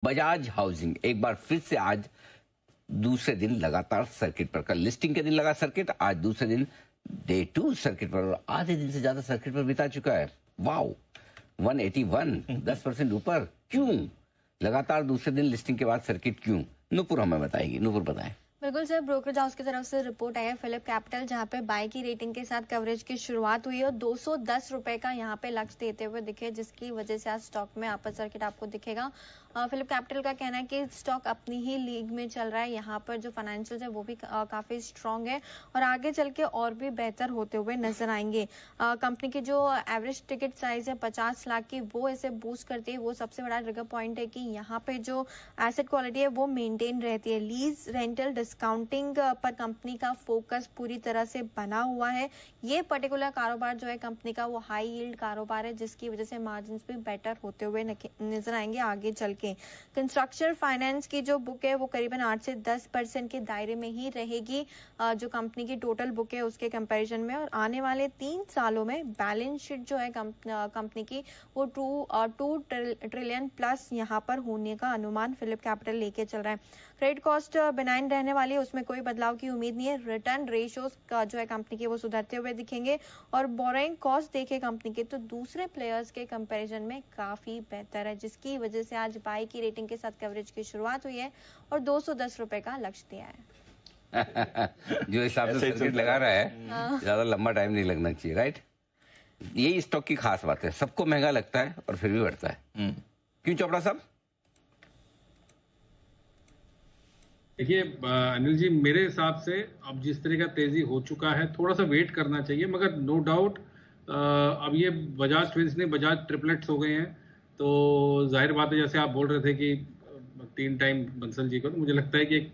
Bajaj housing एक बार फिर से आज दूसरे दिन लगातार सर्किट पर। कल लिस्टिंग के दिन लगा सर्किट, आज दूसरे दिन डे 2 सर्किट पर, और आधे दिन से ज्यादा सर्किट पर बिता चुका है। वाओ, 181, 10% ऊपर। क्यों लगातार दूसरे दिन लिस्टिंग के बाद सर्किट क्यों? नूपुर हमें बताएगी। नूपुर बताएं। बिल्कुल सर, ब्रोकरेज हाउस की तरफ से रिपोर्ट आई है फिलिप कैपिटल, जहां पे बाय की रेटिंग के साथ कवरेज की शुरुआत हुई है और 210 रुपए का यहां पे लक्ष्य देते हुए दिखे, जिसकी वजह से आज स्टॉक में अपर सर्किट आपको दिखेगा। फिलिप कैपिटल का कहना है कि स्टॉक अपनी ही लीग में चल रहा है, यहाँ पर जो फाइनेंशियल्स है वो भी काफी स्ट्रांग है और आगे चल के और भी बेहतर होते हुए नजर आएंगे। कंपनी की जो एवरेज टिकट साइज है 50 लाख की, वो इसे बूस्ट करती है। वो सबसे बड़ा ट्रिगर पॉइंट है कि यहाँ पे जो एसेट क्वालिटी है वो मेंटेन रहती है। लीज रेंटल डिस्काउंटिंग पर कंपनी का फोकस पूरी तरह से बना हुआ है। ये पर्टिकुलर कारोबार जो है कंपनी का, वो हाई यील्ड कारोबार है, जिसकी वजह से मार्जिन्स भी बेटर होते हुए नजर आएंगे आगे चल के। कंस्ट्रक्शन फाइनेंस की जो बुक है वो करीबन 8 से 10% के दायरे में ही रहेगी, जो कंपनी की टोटल बुक है उसके कंपैरिजन में। और आने वाले 3 सालों में बैलेंस शीट जो है कंपनी की वो 2 ट्रिलियन प्लस यहाँ पर होने का अनुमान फिलिप कैपिटल लेके चल रहा है। क्रेडिट कॉस्ट बेनाइन रहने वाली है, उसमें कोई बदलाव की उम्मीद नहीं है। रिटर्न रेशियोज का जो है कंपनी के वो सुधरते हुए दिखेंगे और बोरिंग कॉस्ट देखे कंपनी के तो दूसरे प्लेयर्स के कंपैरिजन में काफी बेहतर है, जिसकी वजह से आज बाय की रेटिंग के साथ कवरेज की शुरुआत हुई है और 210 रुपए का लक्ष्य दिया है। जो हिसाब से सर्किट लगा रहा है, ज्यादा लंबा टाइम नहीं लगना चाहिए, राइट? यही स्टॉक की खास बात है, सबको महंगा लगता है और फिर भी बढ़ता है। क्यों चोपड़ा साहब? देखिए अनिल जी, मेरे हिसाब से अब जिस तरह का तेजी हो चुका है, थोड़ा सा वेट करना चाहिए। मगर नो डाउट अब ये बजाज ट्विंस नहीं, बजाज ट्रिपलेट्स हो गए हैं, तो जाहिर बात है जैसे आप बोल रहे थे कि 3 टाइम बंसल जी को, तो मुझे लगता है कि एक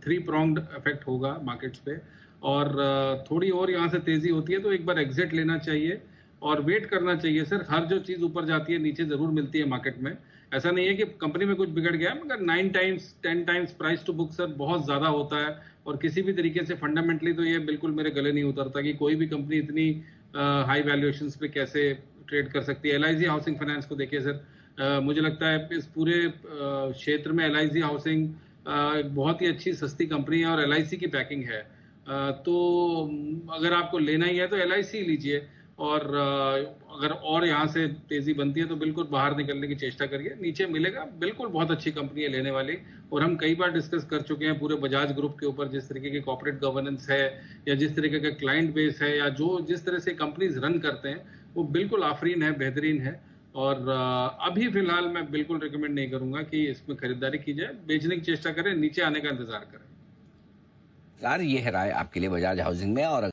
3 pronged इफेक्ट होगा मार्केट्स पे और थोड़ी और यहाँ से तेजी होती है तो एक बार एग्जिट लेना चाहिए और वेट करना चाहिए। सर, हर जो चीज ऊपर जाती है नीचे जरूर मिलती है मार्केट में। ऐसा नहीं है कि कंपनी में कुछ बिगड़ गया, मगर 9 times 10 times price to book sir बहुत ज्यादा होता है और किसी भी तरीके से फंडामेंटली तो ये बिल्कुल मेरे गले नहीं उतरता कि कोई भी कंपनी इतनी हाई वैल्यूएशंस पे कैसे ट्रेड कर सकती है। LIC हाउसिंग फाइनेंस को देखिए सर, मुझे लगता है इस पूरे क्षेत्र में LIC हाउसिंग बहुत ही अच्छी सस्ती कंपनी है और LIC की पैकिंग है। तो अगर आपको लेना ही है तो LIC लीजिए और अगर और यहाँ से तेजी बनती है तो बिल्कुल बाहर निकलने की चेष्टा करिए। नीचे मिलेगा, बिल्कुल बहुत अच्छी कंपनी है लेने वाली। और हम कई बार डिस्कस कर चुके हैं पूरे बजाज ग्रुप के ऊपर, जिस तरीके की कॉर्पोरेट गवर्नेंस है या जिस तरीके का क्लाइंट बेस है या जिस तरह से कंपनीज रन करते हैं, वो बिल्कुल आफरीन है, बेहतरीन है। और अभी फिलहाल मैं बिल्कुल रिकमेंड नहीं करूंगा कि इसमें खरीदारी की जाए। बेचने की चेष्टा करें, नीचे आने का इंतजार करें। यार, ये है राय आपके लिए बजाज हाउसिंग में। और